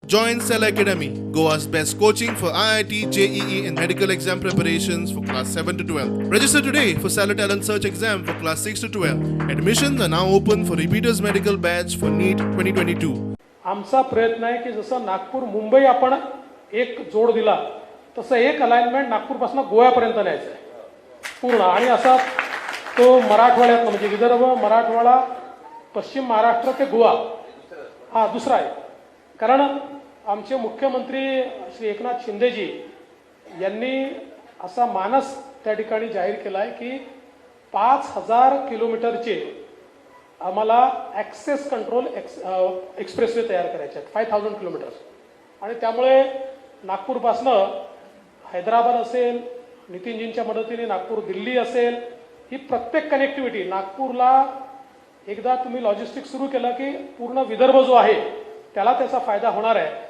Join Cell Academy, Goa's best coaching for IIT, JEE and medical exam preparations for class 7 to 12. Register today for Cell Talent Search exam for class 6 to 12. Admissions are now open for repeaters medical batch for NEET 2022. आमचा प्रयत्न आहे की जसं नागपूर मुंबई आपण एक जोड दिला तसं एक अलाइनमेंट नागपूरपासून गोव्यापर्यंत न्यायचं आहे पूर्ण. आणि असा तो मराठवाड्यात म्हणजे विदर्भ, मराठवाडा, पश्चिम महाराष्ट्र ते गोवा हा दुसरा आहे. कारण आमचे मुख्यमंत्री श्री एकनाथ शिंदेजी यांनी असा मानस त्या ठिकाणी जाहीर केला आहे की 5000 किलोमीटरचे आम्हाला ॲक्सेस कंट्रोल एक्सप्रेसवे तयार करायचे आहेत 5000 किलोमीटर्स. आणि त्यामुळे नागपूरपासनं हैदराबाद असेल, नितीनजींच्या मदतीने नागपूर दिल्ली असेल, ही प्रत्येक कनेक्टिव्हिटी नागपूरला एकदा तुम्ही लॉजिस्टिक सुरू केलं की पूर्ण विदर्भ जो आहे त्याला त्याचा फायदा होणार आहे.